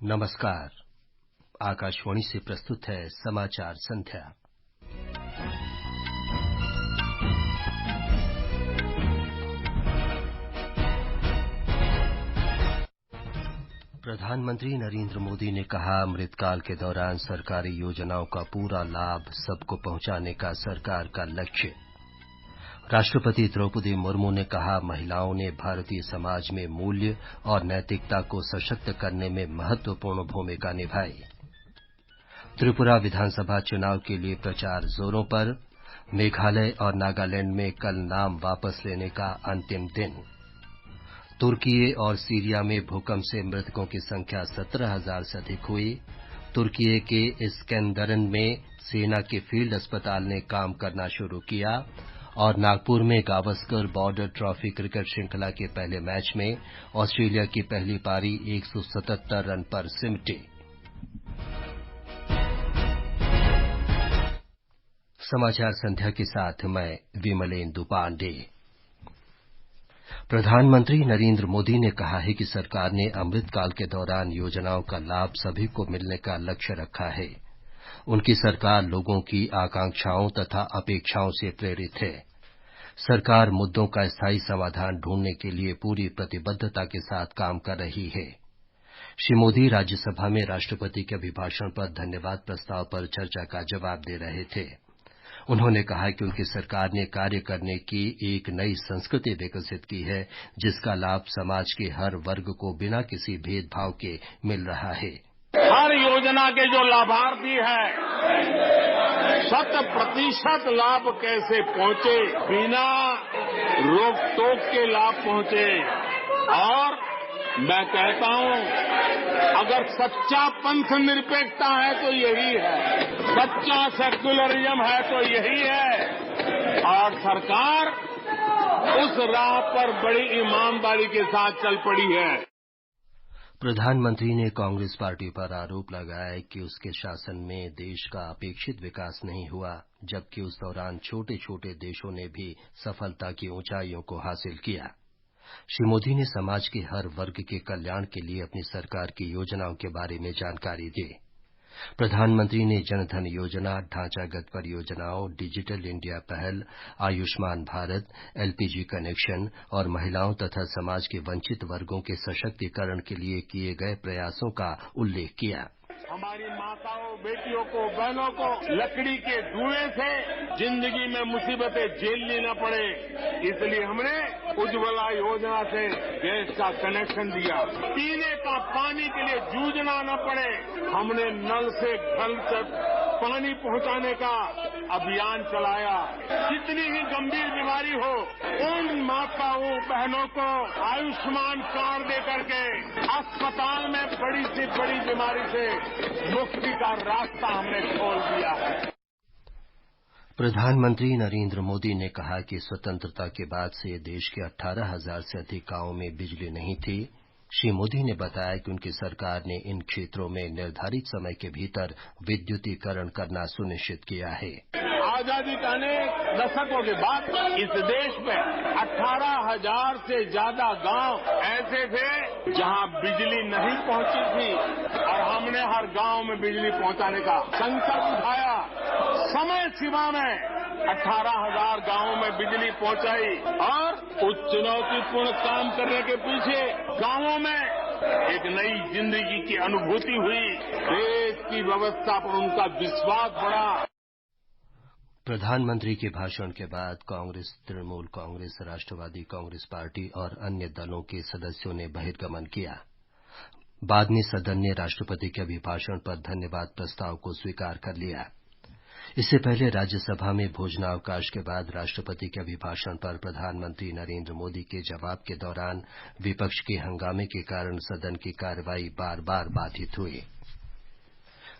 नमस्कार। आकाशवाणी से प्रस्तुत है समाचार संध्या। प्रधानमंत्री नरेंद्र मोदी ने कहा, अमृतकाल के दौरान सरकारी योजनाओं का पूरा लाभ सबको पहुंचाने का सरकार का लक्ष्य। राष्ट्रपति द्रौपदी मुर्मू ने कहा, महिलाओं ने भारतीय समाज में मूल्य और नैतिकता को सशक्त करने में महत्वपूर्ण भूमिका निभाई। त्रिपुरा विधानसभा चुनाव के लिए प्रचार जोरों पर। मेघालय और नागालैंड में कल नाम वापस लेने का अंतिम दिन। तुर्की और सीरिया में भूकंप से मृतकों की संख्या 17,000 से अधिक हुई। तुर्की के इस्कंदरन में सेना के फील्ड अस्पताल ने काम करना शुरू किया। और नागपुर में गावस्कर बॉर्डर ट्रॉफी क्रिकेट श्रृंखला के पहले मैच में ऑस्ट्रेलिया की पहली पारी 177 रन पर सिमटी। समाचार संध्या के साथ मैं विमलेंदु पांडे। प्रधानमंत्री नरेंद्र मोदी ने कहा है कि सरकार ने अमृतकाल के दौरान योजनाओं का लाभ सभी को मिलने का लक्ष्य रखा है। उनकी सरकार लोगों की आकांक्षाओं तथा अपेक्षाओं से प्रेरित है। सरकार मुद्दों का स्थायी समाधान ढूंढने के लिए पूरी प्रतिबद्धता के साथ काम कर रही है। श्री मोदी राज्यसभा में राष्ट्रपति के अभिभाषण पर धन्यवाद प्रस्ताव पर चर्चा का जवाब दे रहे थे। उन्होंने कहा कि उनकी सरकार ने कार्य करने की एक नई संस्कृति विकसित की है, जिसका लाभ समाज के हर वर्ग को बिना किसी भेदभाव के मिल रहा है। हर योजना के जो लाभार्थी हैं 100% लाभ कैसे पहुंचे, बिना रोक टोक के लाभ पहुंचे। और मैं कहता हूं, अगर सच्चा पंथ निरपेक्षता है तो यही है, सच्चा सेक्युलरिज्म है तो यही है। और सरकार उस राह पर बड़ी ईमानदारी के साथ चल पड़ी है। प्रधानमंत्री ने कांग्रेस पार्टी पर आरोप लगाया कि उसके शासन में देश का अपेक्षित विकास नहीं हुआ, जबकि उस दौरान छोटे छोटे देशों ने भी सफलता की ऊंचाइयों को हासिल किया। श्री मोदी ने समाज के हर वर्ग के कल्याण के लिए अपनी सरकार की योजनाओं के बारे में जानकारी दी। प्रधानमंत्री ने जनधन योजना, ढांचागत परियोजनाओं, डिजिटल इंडिया पहल, आयुष्मान भारत, एलपीजी कनेक्शन और महिलाओं तथा समाज के वंचित वर्गों के सशक्तिकरण के लिए किए गए प्रयासों का उल्लेख किया। हमारी माताओं, बेटियों को, बहनों को लकड़ी के धुएं से जिंदगी में मुसीबतें झेलनी न पड़े, इसलिए हमने उज्ज्वला योजना से गैस का कनेक्शन दिया। पीने का पानी के लिए जूझना न पड़े, हमने नल से घर तक पानी पहुंचाने का अभियान चलाया। कितनी ही गंभीर बीमारी हो, उन माताओं बहनों को आयुष्मान कार्ड देकर के अस्पताल में बड़ी से बड़ी बीमारी से मुक्ति का रास्ता हमने खोल दिया है। प्रधानमंत्री नरेंद्र मोदी ने कहा कि स्वतंत्रता के बाद से देश के 18,000 से अधिक गांवों में बिजली नहीं थी। श्री मोदी ने बताया कि उनकी सरकार ने इन क्षेत्रों में निर्धारित समय के भीतर विद्युतीकरण करना सुनिश्चित किया है। आजादी के अनेक दशकों के बाद इस देश में 18,000 से ज्यादा गांव ऐसे थे जहां बिजली नहीं पहुंची थी, और हमने हर गांव में बिजली पहुंचाने का संकल्प उठाया। समय सीमा में 18,000 गांवों में बिजली पहुंचाई। और उस चुनौतीपूर्ण काम करने के पीछे गांवों में एक नई जिंदगी की अनुभूति हुई। देश की व्यवस्था पर उनका विश्वास बढ़ा। प्रधानमंत्री के भाषण के बाद कांग्रेस, तृणमूल कांग्रेस, राष्ट्रवादी कांग्रेस पार्टी और अन्य दलों के सदस्यों ने बहिर्गमन किया। बाद में सदन ने राष्ट्रपति के अभिभाषण पर धन्यवाद प्रस्ताव को स्वीकार कर लिया। इससे पहले राज्यसभा में भोजनावकाश के बाद राष्ट्रपति के अभिभाषण पर प्रधानमंत्री नरेंद्र मोदी के जवाब के दौरान विपक्ष के हंगामे के कारण सदन की कार्यवाही बार बार बाधित हुई।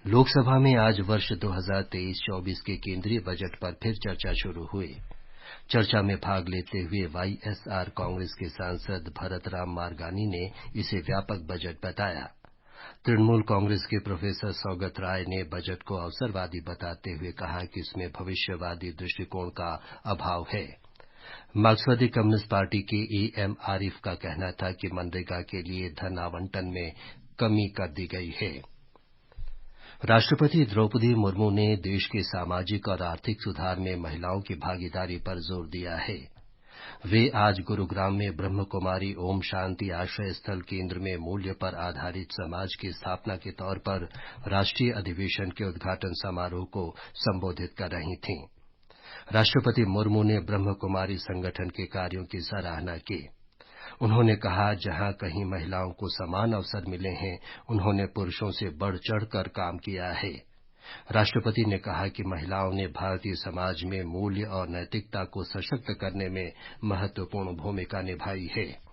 लोकसभा में आज वर्ष 2023-24 के केंद्रीय बजट पर फिर चर्चा शुरू हुई। चर्चा में भाग लेते हुए वाईएसआर कांग्रेस के सांसद भरत राम मारगानी ने इसे व्यापक बजट बताया। तृणमूल कांग्रेस के प्रोफेसर सौगत राय ने बजट को अवसरवादी बताते हुए कहा कि इसमें भविष्यवादी दृष्टिकोण का अभाव है। मार्क्सवादी कम्युनिस्ट पार्टी के एएम आरिफ का कहना था कि मनरेगा के लिए धन आवंटन में कमी कर दी गई है। राष्ट्रपति द्रौपदी मुर्मू ने देश के सामाजिक और आर्थिक सुधार में महिलाओं की भागीदारी पर जोर दिया है। वे आज गुरुग्राम में ब्रह्म कुमारी ओम शांति आश्रय स्थल केंद्र में मूल्य पर आधारित समाज की स्थापना के तौर पर राष्ट्रीय अधिवेशन के उद्घाटन समारोह को संबोधित कर रही थीं। राष्ट्रपति मुर्मू ने ब्रह्म कुमारी संगठन के कार्यों की सराहना की। उन्होंने कहा, जहां कहीं महिलाओं को समान अवसर मिले हैं, उन्होंने पुरुषों से बढ़ चढ़कर काम किया है। राष्ट्रपति ने कहा कि महिलाओं ने भारतीय समाज में मूल्य और नैतिकता को सशक्त करने में महत्वपूर्ण भूमिका निभाई है।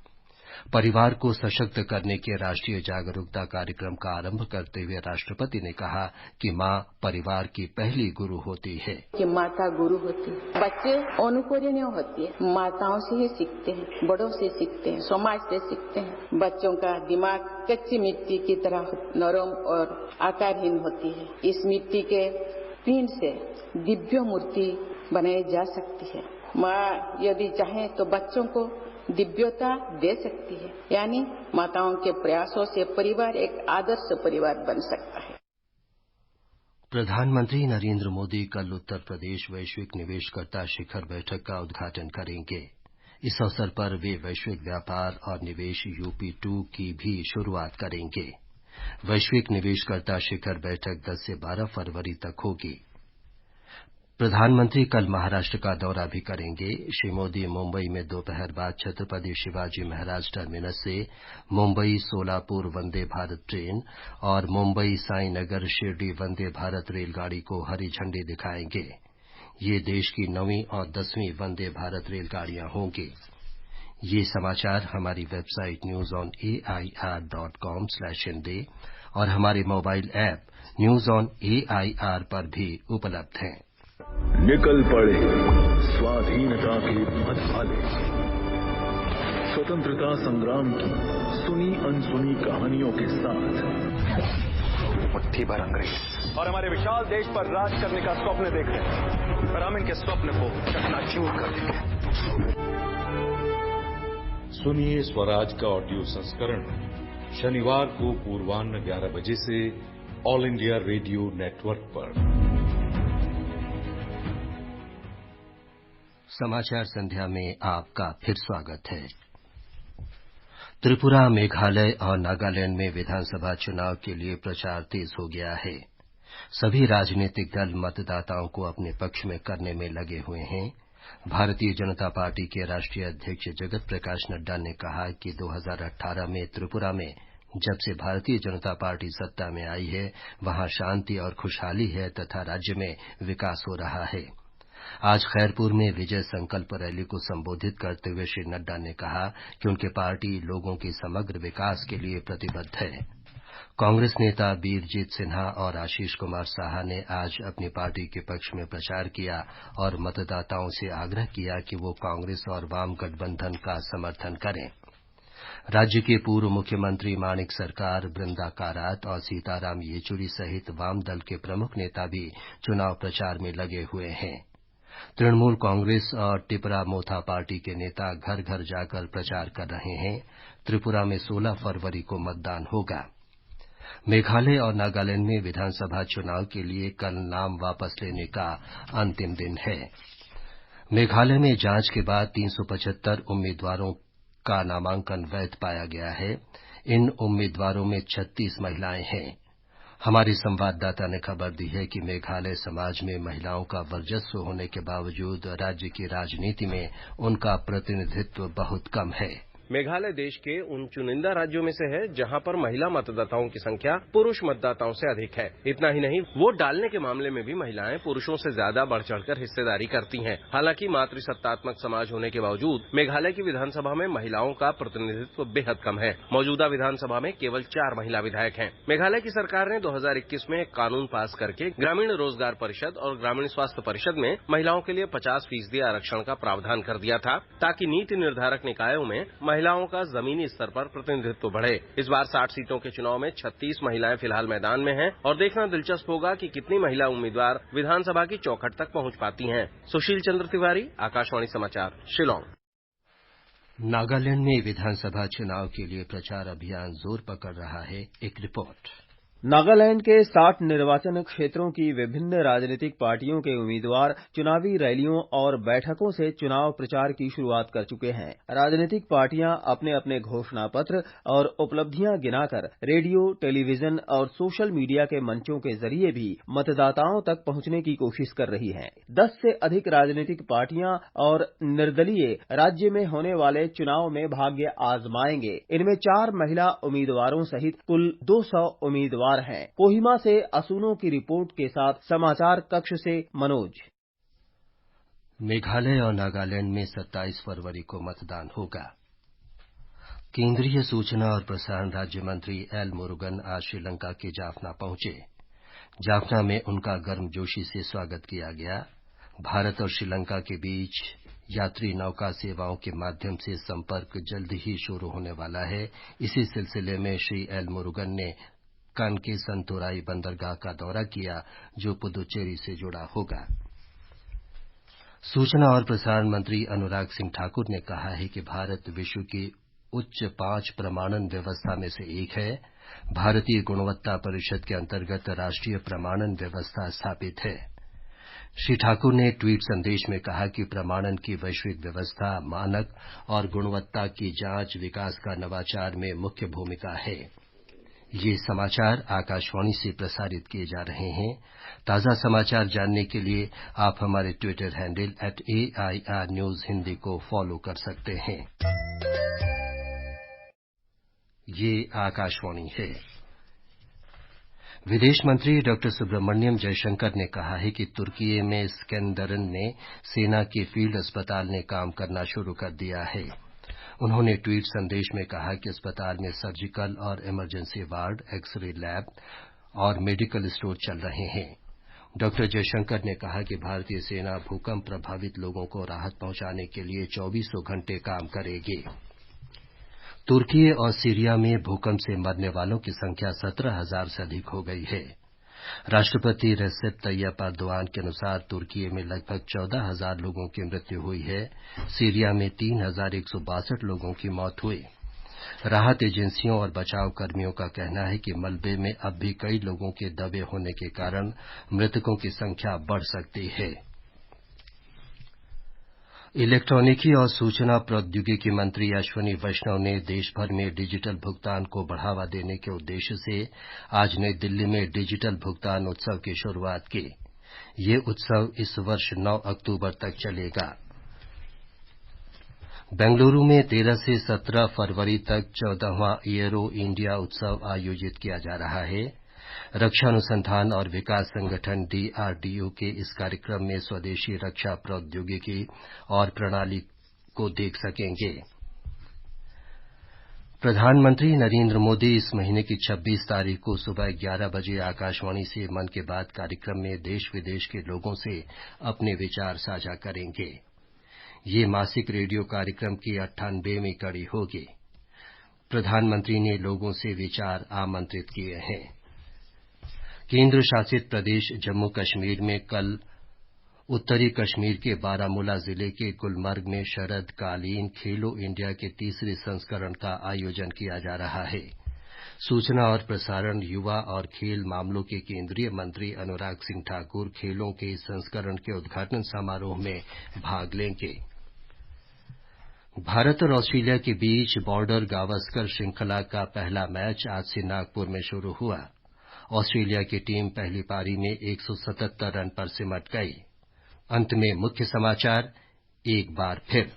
परिवार को सशक्त करने के राष्ट्रीय जागरूकता कार्यक्रम का आरंभ करते हुए राष्ट्रपति ने कहा कि माँ परिवार की पहली गुरु होती है। कि माता गुरु होती है, बच्चे अनुकरणीय होती है, माताओं से ही सीखते हैं, बड़ों से सीखते हैं, समाज से सीखते हैं। बच्चों का दिमाग कच्ची मिट्टी की तरह नरम और आकारहीन होती है। इस मिट्टी के पिंड से दिव्य मूर्ति बनाई जा सकती है। माँ यदि चाहे तो बच्चों को दिव्यता दे सकती है, यानी माताओं के प्रयासों से परिवार एक आदर्श परिवार बन सकता है। प्रधानमंत्री नरेंद्र मोदी कल उत्तर प्रदेश वैश्विक निवेशकर्ता शिखर बैठक का उद्घाटन करेंगे। इस अवसर पर वे वैश्विक व्यापार और निवेश UP2 की भी शुरुआत करेंगे। वैश्विक निवेशकर्ता शिखर बैठक 10 से 12 फरवरी तक होगी। प्रधानमंत्री कल महाराष्ट्र का दौरा भी करेंगे। श्री मोदी मुंबई में दोपहर बाद छत्रपति शिवाजी महाराज टर्मिनस से मुंबई सोलापुर वंदे भारत ट्रेन और मुंबई साईनगर शिरडी वंदे भारत रेलगाड़ी को हरी झंडी दिखाएंगे। ये देश की 9वीं और 10वीं वंदे भारत रेलगाड़ियां होंगी। ये समाचार हमारी वेबसाइट newsonair.com/हिंदी और हमारे mobile app news on AIR पर भी उपलब्ध हैं। निकल पड़े स्वाधीनता के मधुवाले, स्वतंत्रता संग्राम की सुनी अनसुनी कहानियों के साथ मुट्ठी भर अंग्रेज और हमारे विशाल देश पर राज करने का स्वप्न देख रहे हैं, पर हम इनके स्वप्न को चकनाचूर कर देंगे। सुनिए स्वराज का ऑडियो संस्करण शनिवार को पूर्वाह्न 11 बजे से ऑल इंडिया रेडियो नेटवर्क पर। समाचार संध्या में आपका फिर स्वागत है। त्रिपुरा, मेघालय और नागालैंड में विधानसभा चुनाव के लिए प्रचार तेज हो गया है। सभी राजनीतिक दल मतदाताओं को अपने पक्ष में करने में लगे हुए हैं। भारतीय जनता पार्टी के राष्ट्रीय अध्यक्ष जगत प्रकाश नड्डा ने कहा कि 2018 में त्रिपुरा में जब से भारतीय जनता पार्टी सत्ता में आई है, वहां शांति और खुशहाली है तथा राज्य में विकास हो रहा है। आज खैरपुर में विजय संकल्प रैली को संबोधित करते हुए श्री नड्डा ने कहा कि उनकी पार्टी लोगों के समग्र विकास के लिए प्रतिबद्ध है। कांग्रेस नेता बीरजीत सिन्हा और आशीष कुमार साहा ने आज अपनी पार्टी के पक्ष में प्रचार किया और मतदाताओं से आग्रह किया कि वो कांग्रेस और वाम गठबंधन का समर्थन करें। राज्य के पूर्व मुख्यमंत्री माणिक सरकार, बृंदा कारात और सीताराम येचुरी सहित वाम दल के प्रमुख नेता भी चुनाव प्रचार में लगे हुए हैं। तृणमूल कांग्रेस और टिपरा मोथा पार्टी के नेता घर घर जाकर प्रचार कर रहे हैं। त्रिपुरा में 16 फरवरी को मतदान होगा। मेघालय और नागालैंड में विधानसभा चुनाव के लिए कल नाम वापस लेने का अंतिम दिन है। मेघालय में जांच के बाद 375 उम्मीदवारों का नामांकन वैध पाया गया है। इन उम्मीदवारों में 36 महिलाएं हैं। हमारे संवाददाता ने खबर दी है कि मेघालय समाज में महिलाओं का वर्चस्व होने के बावजूद राज्य की राजनीति में उनका प्रतिनिधित्व बहुत कम है। मेघालय देश के उन चुनिंदा राज्यों में से है जहां पर महिला मतदाताओं की संख्या पुरुष मतदाताओं से अधिक है। इतना ही नहीं, वोट डालने के मामले में भी महिलाएं पुरुषों से ज्यादा बढ़ चढ़कर हिस्सेदारी करती हैं। हालांकि मातृसत्तात्मक समाज होने के बावजूद मेघालय की विधानसभा में महिलाओं का प्रतिनिधित्व बेहद कम है। मौजूदा विधानसभा में केवल 4 महिला विधायक हैं। मेघालय की सरकार ने 2021 में एक कानून पास करके ग्रामीण रोजगार परिषद और ग्रामीण स्वास्थ्य परिषद में महिलाओं के लिए 50% आरक्षण का प्रावधान कर दिया था, ताकि नीति निर्धारक निकायों में महिलाओं का जमीनी स्तर पर प्रतिनिधित्व बढ़े। इस बार 60 सीटों के चुनाव में 36 महिलाएं फिलहाल मैदान में हैं और देखना दिलचस्प होगा कि कितनी महिला उम्मीदवार विधानसभा की चौखट तक पहुंच पाती हैं। सुशील चंद्र तिवारी, आकाशवाणी समाचार, शिलांग। नागालैंड में विधानसभा चुनाव के लिए प्रचार अभियान जोर पकड़ रहा है। एक रिपोर्ट। नागालैंड के 60 निर्वाचन क्षेत्रों की विभिन्न राजनीतिक पार्टियों के उम्मीदवार चुनावी रैलियों और बैठकों से चुनाव प्रचार की शुरुआत कर चुके हैं। राजनीतिक पार्टियां अपने अपने घोषणा पत्र और उपलब्धियां गिनाकर रेडियो, टेलीविजन और सोशल मीडिया के मंचों के जरिए भी मतदाताओं तक पहुंचने की कोशिश कर रही हैं। 10 से अधिक राजनीतिक पार्टियां और निर्दलीय राज्य में होने वाले चुनाव में भाग्य आजमाएंगे। इनमें 4 महिला उम्मीदवारों सहित कुल 200 उम्मीदवार हैं। कोहिमा से असुनो की रिपोर्ट के साथ समाचार कक्ष से मनोज। मेघालय और नागालैंड में 27 फरवरी को मतदान होगा। केंद्रीय सूचना और प्रसारण राज्य मंत्री एल मुरुगन आज श्रीलंका के जाफना पहुंचे। जाफना में उनका गर्मजोशी से स्वागत किया गया। भारत और श्रीलंका के बीच यात्री नौका सेवाओं के माध्यम से संपर्क जल्द ही शुरू होने वाला है। इसी सिलसिले में श्री एल मुरुगन ने कान के संतोराई बंदरगाह का दौरा किया, जो पुदुचेरी से जुड़ा होगा। सूचना और प्रसारण मंत्री अनुराग सिंह ठाकुर ने कहा है कि भारत विश्व की उच्च 5 प्रमाणन व्यवस्था में से एक है। भारतीय गुणवत्ता परिषद के अंतर्गत राष्ट्रीय प्रमाणन व्यवस्था स्थापित है। श्री ठाकुर ने ट्वीट संदेश में कहा कि प्रमाणन की वैश्विक व्यवस्था मानक और गुणवत्ता की जांच विकास का नवाचार में मुख्य भूमिका है। ये समाचार आकाशवाणी से प्रसारित किए जा रहे हैं। ताजा समाचार जानने के लिए आप हमारे Twitter handle @AIR News Hindi को फॉलो कर सकते हैं। ये आकाशवाणी है। विदेश मंत्री डॉक्टर सुब्रमण्यम जयशंकर ने कहा है कि तुर्की में स्कंदरन ने सेना के फील्ड अस्पताल ने काम करना शुरू कर दिया है। उन्होंने ट्वीट संदेश में कहा कि अस्पताल में सर्जिकल और इमरजेंसी वार्ड, एक्स-रे लैब और मेडिकल स्टोर चल रहे हैं। डॉक्टर जयशंकर ने कहा कि भारतीय सेना भूकंप प्रभावित लोगों को राहत पहुंचाने के लिए 24 घंटे काम करेगी। तुर्की और सीरिया में भूकंप से मरने वालों की संख्या 17,000 से अधिक हो गई है। राष्ट्रपति रेसेप तैयप एर्दोआन के अनुसार तुर्की में लगभग 14,000 लोगों की मृत्यु हुई है। सीरिया में 3,162 लोगों की मौत हुई। राहत एजेंसियों और बचाव कर्मियों का कहना है कि मलबे में अब भी कई लोगों के दबे होने के कारण मृतकों की संख्या बढ़ सकती है। इलेक्ट्रॉनिकी और सूचना प्रौद्योगिकी मंत्री अश्विनी वैष्णव ने देश भर में डिजिटल भुगतान को बढ़ावा देने के उद्देश्य से आज नई दिल्ली में डिजिटल भुगतान उत्सव की शुरुआत की। ये उत्सव इस वर्ष 9 अक्टूबर तक चलेगा। बेंगलुरु में 13 से 17 फरवरी तक 14वां एरो इंडिया उत्सव आयोजित किया जा रहा है। रक्षा अनुसंधान और विकास संगठन DRDO के इस कार्यक्रम में स्वदेशी रक्षा प्रौद्योगिकी और प्रणाली को देख सकेंगे। प्रधानमंत्री नरेंद्र मोदी इस महीने की 26 तारीख को सुबह 11 बजे आकाशवाणी से मन की बात कार्यक्रम में देश विदेश के लोगों से अपने विचार साझा करेंगे। ये मासिक रेडियो कार्यक्रम की 98वीं कड़ी होगी। प्रधानमंत्री ने लोगों से विचार आमंत्रित किए हैं। केंद्र शासित प्रदेश जम्मू कश्मीर में कल उत्तरी कश्मीर के बारामूला जिले के गुलमर्ग में शरदकालीन खेलो इंडिया के तीसरे संस्करण का आयोजन किया जा रहा है। सूचना और प्रसारण, युवा और खेल मामलों के केंद्रीय मंत्री अनुराग सिंह ठाकुर खेलों के इस संस्करण के उद्घाटन समारोह में भाग लेंगे। भारत और ऑस्ट्रेलिया के बीच बॉर्डर गावस्कर श्रृंखला का पहला मैच आज से नागपुर में शुरू हुआ। ऑस्ट्रेलिया की टीम पहली पारी में 177 रन पर सिमट गई। अंत में मुख्य समाचार एक बार फिर।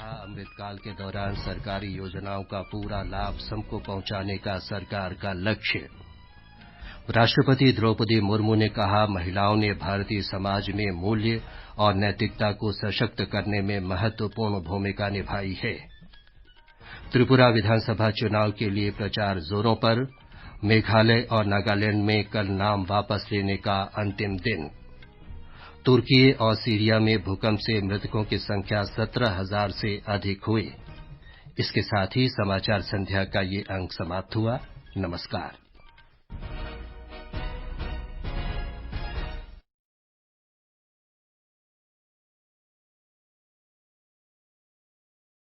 अमृतकाल के दौरान सरकारी योजनाओं का पूरा लाभ सबको पहुंचाने का सरकार का लक्ष्य। राष्ट्रपति द्रौपदी मुर्मू ने कहा, महिलाओं ने भारतीय समाज में मूल्य और नैतिकता को सशक्त करने में महत्वपूर्ण भूमिका निभाई है। त्रिपुरा विधानसभा चुनाव के लिए प्रचार जोरों पर। मेघालय और नागालैंड में कल नाम वापस लेने का अंतिम दिन। तुर्की और सीरिया में भूकंप से मृतकों की संख्या 17,000 से अधिक हुई। इसके साथ ही समाचार संध्या का ये अंक समाप्त हुआ। नमस्कार।